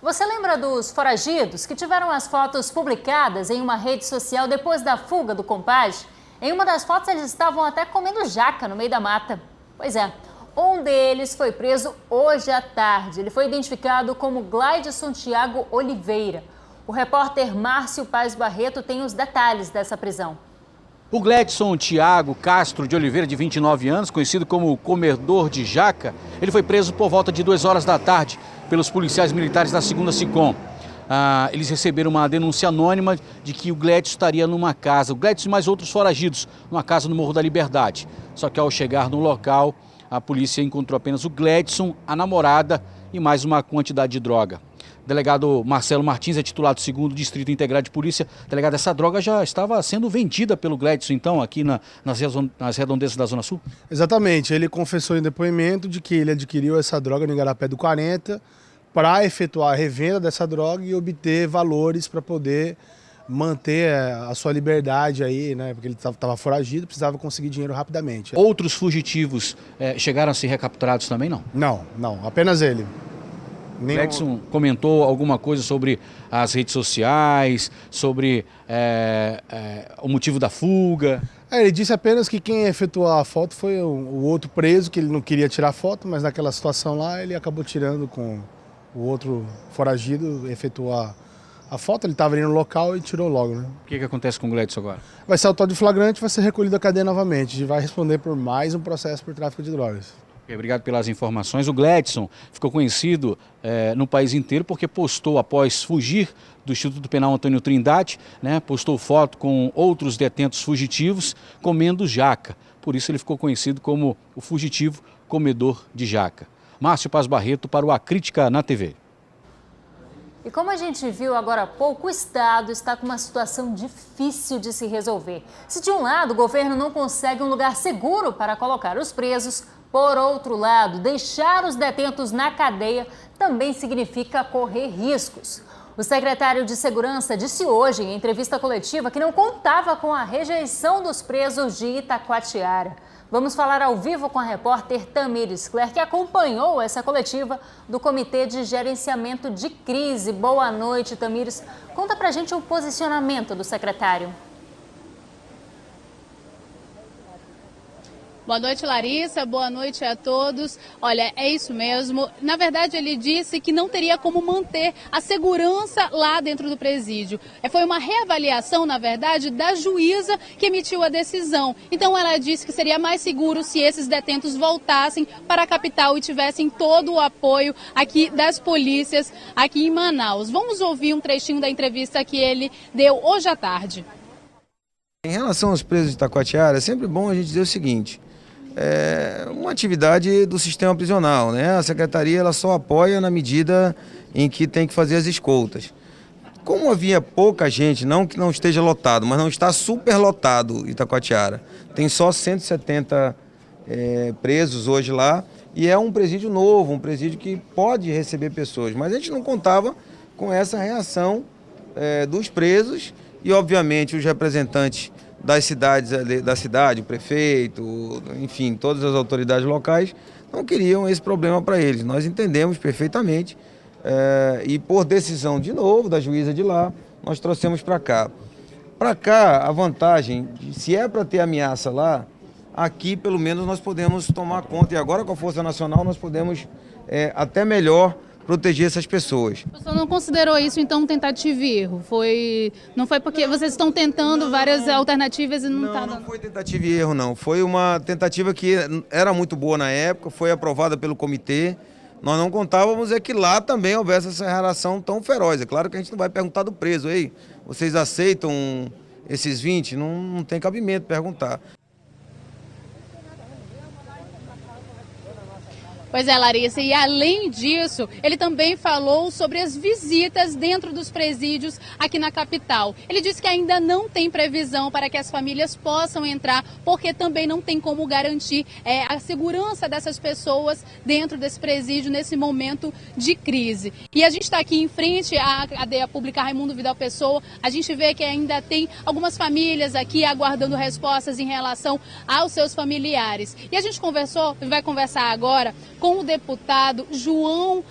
Você lembra dos foragidos que tiveram as fotos publicadas em uma rede social depois da fuga do compadre? Em uma das fotos eles estavam até comendo jaca no meio da mata. Pois é, um deles foi preso hoje à tarde. Ele foi identificado como Gleidson Thiago Oliveira. O repórter Márcio Paz Barreto tem os detalhes dessa prisão. O Gleidson Thiago Castro de Oliveira, de 29 anos, conhecido como comedor de jaca, ele foi preso por volta de 2 horas da tarde pelos policiais militares da 2ª SICOM. Eles receberam uma denúncia anônima de que o Gleidson estaria numa casa, o Gleidson e mais outros foragidos, numa casa no Morro da Liberdade. Só que ao chegar no local, a polícia encontrou apenas o Gleidson, a namorada e mais uma quantidade de droga. O delegado Marcelo Martins é titular do 2º Distrito Integrado de Polícia. Delegado, essa droga já estava sendo vendida pelo Gleidson, então, aqui nas redondezas da Zona Sul? Exatamente. Ele confessou em depoimento de que ele adquiriu essa droga no Igarapé do 40 para efetuar a revenda dessa droga e obter valores para poder manter a sua liberdade aí, né? Porque ele estava foragido, precisava conseguir dinheiro rapidamente. Outros fugitivos chegaram a ser recapturados também, não? Não, apenas ele. O Gleidson comentou alguma coisa sobre as redes sociais, sobre o motivo da fuga? Ele disse apenas que quem efetuou a foto foi o outro preso, que ele não queria tirar foto, mas naquela situação lá ele acabou tirando com o outro foragido, efetuou a foto, ele estava ali no local e tirou logo, né? O que acontece com o Gleidson agora? Vai ser autuado de flagrante, vai ser recolhido à cadeia novamente e vai responder por mais um processo por tráfico de drogas. Obrigado pelas informações. O Gleidson ficou conhecido no país inteiro porque postou, após fugir do Instituto Penal Antônio Trindade, postou foto com outros detentos fugitivos comendo jaca. Por isso ele ficou conhecido como o fugitivo comedor de jaca. Márcio Paz Barreto para o A Crítica na TV. E como a gente viu agora há pouco, o Estado está com uma situação difícil de se resolver. Se de um lado o governo não consegue um lugar seguro para colocar os presos, por outro lado, deixar os detentos na cadeia também significa correr riscos. O secretário de Segurança disse hoje, em entrevista coletiva, que não contava com a rejeição dos presos de Itacoatiara. Vamos falar ao vivo com a repórter Tamires Cler, que acompanhou essa coletiva do Comitê de Gerenciamento de Crise. Boa noite, Tamires. Conta pra gente o posicionamento do secretário. Boa noite, Larissa. Boa noite a todos. Olha, é isso mesmo. Na verdade, ele disse que não teria como manter a segurança lá dentro do presídio. Foi uma reavaliação, na verdade, da juíza que emitiu a decisão. Então, ela disse que seria mais seguro se esses detentos voltassem para a capital e tivessem todo o apoio aqui das polícias aqui em Manaus. Vamos ouvir um trechinho da entrevista que ele deu hoje à tarde. Em relação aos presos de Itacoatiara, é sempre bom a gente dizer o seguinte: é uma atividade do sistema prisional, né? A secretaria ela só apoia na medida em que tem que fazer as escoltas. Como havia pouca gente, não que não esteja lotado, mas não está superlotado Itacoatiara, tem só 170 presos hoje lá, e é um presídio novo, um presídio que pode receber pessoas, mas a gente não contava com essa reação dos presos e, obviamente, os representantes das cidades, da cidade, o prefeito, enfim, todas as autoridades locais não queriam esse problema para eles. Nós entendemos perfeitamente e por decisão de novo da juíza de lá, nós trouxemos para cá. Para cá, a vantagem, se é para ter ameaça lá, aqui pelo menos nós podemos tomar conta, e agora com a Força Nacional nós podemos até melhor proteger essas pessoas. O senhor não considerou isso, então, tentativa e erro? Não foi porque vocês estão tentando várias alternativas e não está dando? Não foi tentativa e erro, não. Foi uma tentativa que era muito boa na época, foi aprovada pelo comitê. Nós não contávamos que lá também houvesse essa relação tão feroz. É claro que a gente não vai perguntar do preso, ei, vocês aceitam esses 20? Não tem cabimento perguntar. Pois é, Larissa, e além disso, ele também falou sobre as visitas dentro dos presídios aqui na capital. Ele disse que ainda não tem previsão para que as famílias possam entrar, porque também não tem como garantir a segurança dessas pessoas dentro desse presídio nesse momento de crise. E a gente está aqui em frente à cadeia pública Raimundo Vidal Pessoa, a gente vê que ainda tem algumas famílias aqui aguardando respostas em relação aos seus familiares. E a gente vai conversar agora com o deputado João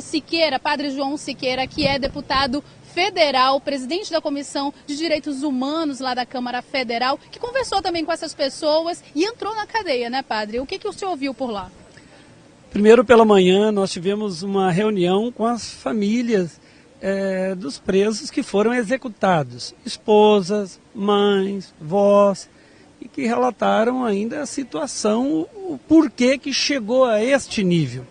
Siqueira, Padre João Siqueira, que é deputado federal, presidente da Comissão de Direitos Humanos lá da Câmara Federal, que conversou também com essas pessoas e entrou na cadeia, né, padre? O que o senhor viu por lá? Primeiro, pela manhã, nós tivemos uma reunião com as famílias dos presos que foram executados, esposas, mães, vós, e que relataram ainda a situação, o porquê que chegou a este nível,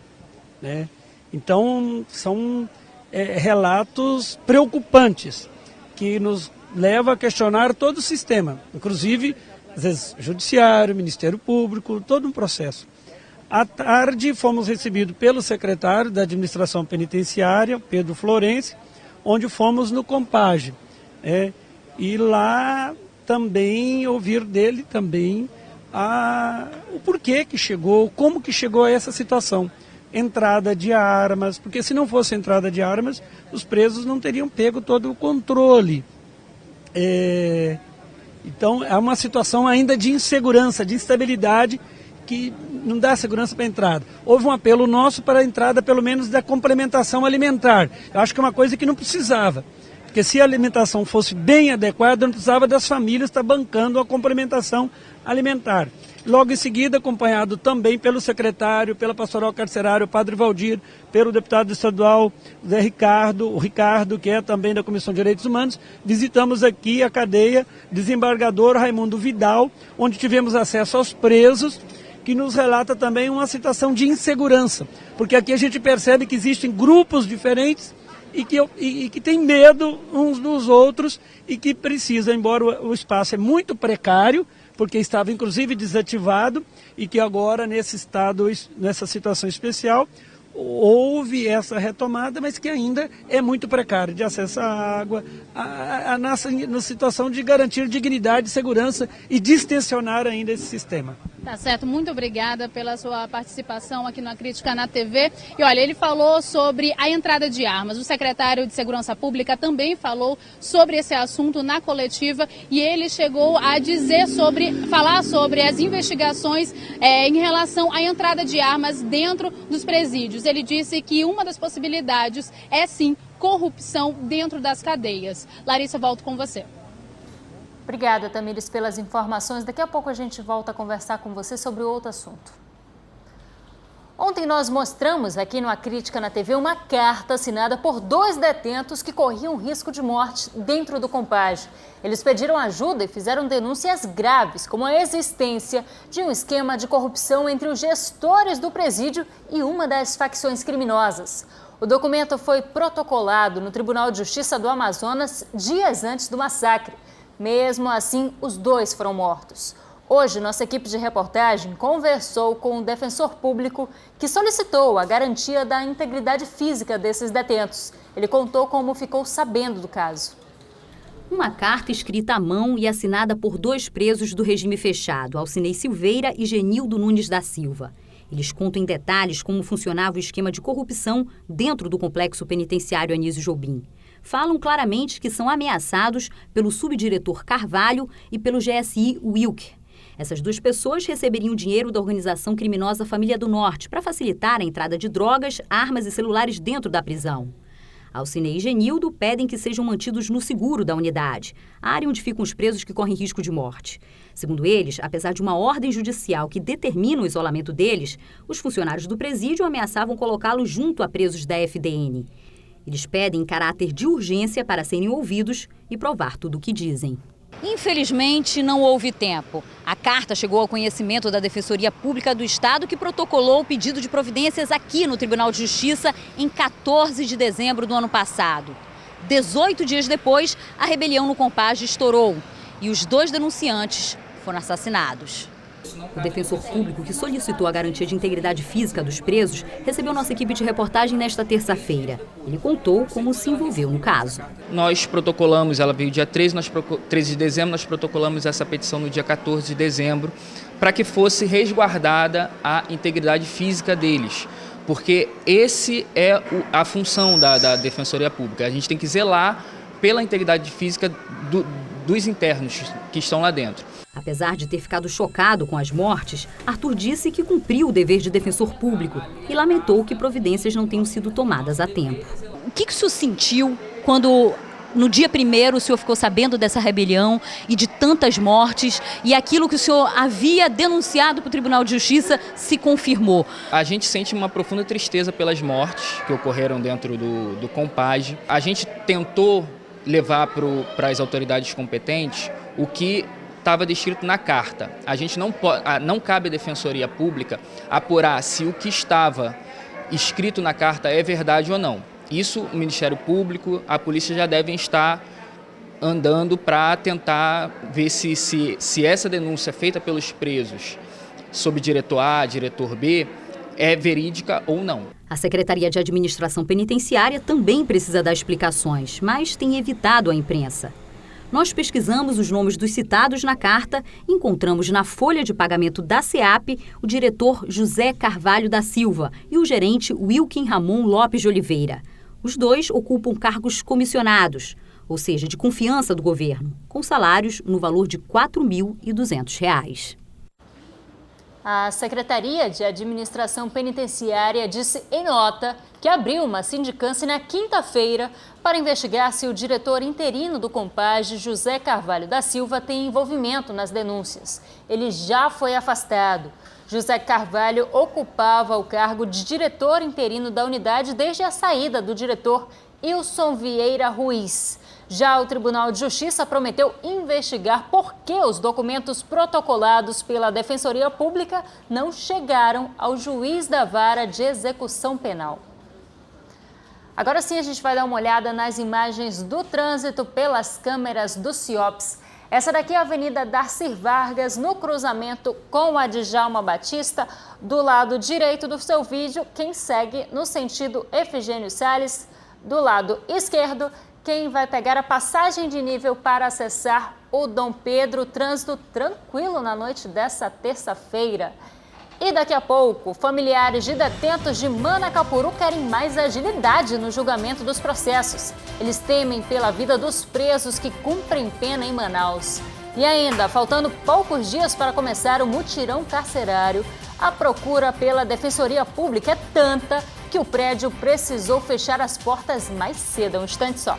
né? Então, são relatos preocupantes, que nos levam a questionar todo o sistema, inclusive, às vezes, judiciário, Ministério Público, todo um processo. À tarde, fomos recebidos pelo secretário da Administração Penitenciária, Pedro Florencio, onde fomos no Compage, e lá também ouvir dele também o porquê que chegou, como que chegou a essa situação. Entrada de armas, porque se não fosse entrada de armas, os presos não teriam pego todo o controle. Então, é uma situação ainda de insegurança, de instabilidade, que não dá segurança para a entrada. Houve um apelo nosso para a entrada, pelo menos, da complementação alimentar. Eu acho que é uma coisa que não precisava, porque se a alimentação fosse bem adequada, não precisava das famílias estar bancando a complementação alimentar. Logo em seguida, acompanhado também pelo secretário, pela pastoral carcerária, o padre Valdir, pelo deputado estadual Zé Ricardo, o Ricardo, que é também da Comissão de Direitos Humanos, visitamos aqui a cadeia desembargador Raimundo Vidal, onde tivemos acesso aos presos, que nos relata também uma situação de insegurança, porque aqui a gente percebe que existem grupos diferentes e que tem medo uns dos outros e que precisa, embora o espaço é muito precário, porque estava inclusive desativado e que agora nesse estado, nessa situação especial, houve essa retomada, mas que ainda é muito precário, de acesso à água, na situação de garantir dignidade, segurança e distensionar ainda esse sistema. Tá certo, muito obrigada pela sua participação aqui na Crítica na TV. E olha, ele falou sobre a entrada de armas. O secretário de Segurança Pública também falou sobre esse assunto na coletiva e ele chegou a falar sobre as investigações em relação à entrada de armas dentro dos presídios. Ele disse que uma das possibilidades é sim corrupção dentro das cadeias. Larissa, volto com você. Obrigada, Tamires, pelas informações. Daqui a pouco a gente volta a conversar com você sobre outro assunto. Ontem nós mostramos aqui no A Crítica na TV uma carta assinada por 2 detentos que corriam risco de morte dentro do Compage. Eles pediram ajuda e fizeram denúncias graves, como a existência de um esquema de corrupção entre os gestores do presídio e uma das facções criminosas. O documento foi protocolado no Tribunal de Justiça do Amazonas dias antes do massacre. Mesmo assim, os 2 foram mortos. Hoje, nossa equipe de reportagem conversou com o defensor público que solicitou a garantia da integridade física desses detentos. Ele contou como ficou sabendo do caso. Uma carta escrita à mão e assinada por 2 presos do regime fechado, Alcinei Silveira e Genildo Nunes da Silva. Eles contam em detalhes como funcionava o esquema de corrupção dentro do complexo penitenciário Anísio Jobim. Falam claramente que são ameaçados pelo subdiretor Carvalho e pelo GSI Wilker. Essas 2 pessoas receberiam dinheiro da organização criminosa Família do Norte para facilitar a entrada de drogas, armas e celulares dentro da prisão. Alcinei e Genildo pedem que sejam mantidos no seguro da unidade, a área onde ficam os presos que correm risco de morte. Segundo eles, apesar de uma ordem judicial que determina o isolamento deles, os funcionários do presídio ameaçavam colocá-los junto a presos da FDN. Eles pedem em caráter de urgência para serem ouvidos e provar tudo o que dizem. Infelizmente, não houve tempo. A carta chegou ao conhecimento da Defensoria Pública do Estado, que protocolou o pedido de providências aqui no Tribunal de Justiça em 14 de dezembro do ano passado. 18 dias depois, a rebelião no Compage estourou e os 2 denunciantes foram assassinados. O defensor público que solicitou a garantia de integridade física dos presos recebeu nossa equipe de reportagem nesta terça-feira. Ele contou como se envolveu no caso. Nós protocolamos, ela veio dia 13 de dezembro, nós protocolamos essa petição no dia 14 de dezembro para que fosse resguardada a integridade física deles, porque esse é a função da Defensoria Pública. A gente tem que zelar pela integridade física dos internos que estão lá dentro. Apesar de ter ficado chocado com as mortes, Arthur disse que cumpriu o dever de defensor público e lamentou que providências não tenham sido tomadas a tempo. O que o senhor sentiu quando, no dia 1º, o senhor ficou sabendo dessa rebelião e de tantas mortes e aquilo que o senhor havia denunciado para o Tribunal de Justiça se confirmou? A gente sente uma profunda tristeza pelas mortes que ocorreram dentro do Compage. A gente tentou levar para as autoridades competentes o que estava descrito na carta. A gente não cabe à Defensoria Pública apurar se o que estava escrito na carta é verdade ou não. Isso o Ministério Público, a polícia já devem estar andando para tentar ver se essa denúncia feita pelos presos sobre diretor A, diretor B, é verídica ou não. A Secretaria de Administração Penitenciária também precisa dar explicações, mas tem evitado a imprensa. Nós pesquisamos os nomes dos citados na carta e encontramos na folha de pagamento da SEAP o diretor José Carvalho da Silva e o gerente Wilkin Ramon Lopes de Oliveira. Os dois ocupam cargos comissionados, ou seja, de confiança do governo, com salários no valor de R$ 4.200. A Secretaria de Administração Penitenciária disse em nota que abriu uma sindicância na quinta-feira para investigar se o diretor interino do Compage, José Carvalho da Silva, tem envolvimento nas denúncias. Ele já foi afastado. José Carvalho ocupava o cargo de diretor interino da unidade desde a saída do diretor Ilson Vieira Ruiz. Já o Tribunal de Justiça prometeu investigar por que os documentos protocolados pela Defensoria Pública não chegaram ao juiz da Vara de Execução Penal. Agora sim a gente vai dar uma olhada nas imagens do trânsito pelas câmeras do CIOPS. Essa daqui é a Avenida Darcy Vargas, no cruzamento com a Djalma Batista. Do lado direito do seu vídeo, quem segue no sentido Efigênio Salles. Do lado esquerdo, quem vai pegar a passagem de nível para acessar o Dom Pedro. Trânsito tranquilo na noite dessa terça-feira. E daqui a pouco, familiares de detentos de Manacapuru querem mais agilidade no julgamento dos processos. Eles temem pela vida dos presos que cumprem pena em Manaus. E ainda, faltando poucos dias para começar o mutirão carcerário, a procura pela Defensoria Pública é tanta que o prédio precisou fechar as portas mais cedo. Um instante só.